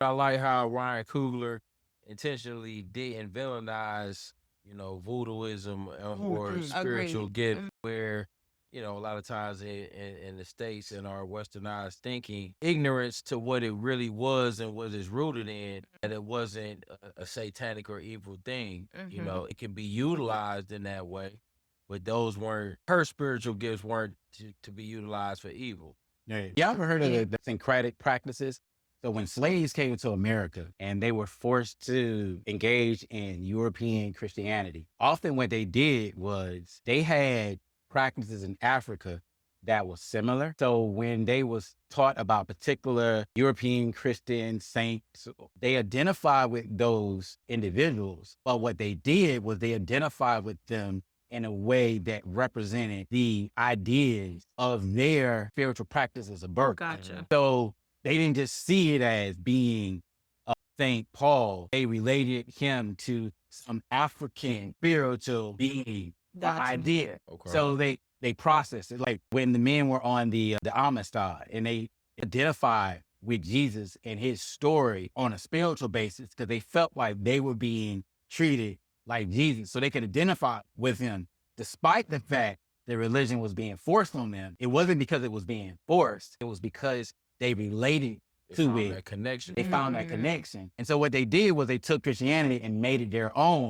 I like how Ryan Coogler intentionally didn't villainize, voodooism or spiritual Agreed. gift, where, a lot of times in the States and our westernized thinking, ignorance to what it really was and what it's rooted in, that it wasn't a satanic or evil thing. It can be utilized in that way, but her spiritual gifts weren't to be utilized for evil. Yeah. Y'all ever heard of the syncretic practices? So when slaves came to America and they were forced to engage in European Christianity, often what they did was they had practices in Africa that was similar. So when they was taught about particular European Christian saints, they identified with those individuals. But what they did was they identified with them in a way that represented the ideas of their spiritual practices of birth. Gotcha. So they didn't just see it as being St. Paul. They related him to some African spiritual being, idea. Okay. So they processed it. Like when the men were on the Amistad and they identified with Jesus and his story on a spiritual basis because they felt like they were being treated like Jesus. So they could identify with him despite the fact that religion was being forced on them. It wasn't because it was being forced. It was because they related to it. That connection. They found that connection. And so what they did was they took Christianity and made it their own.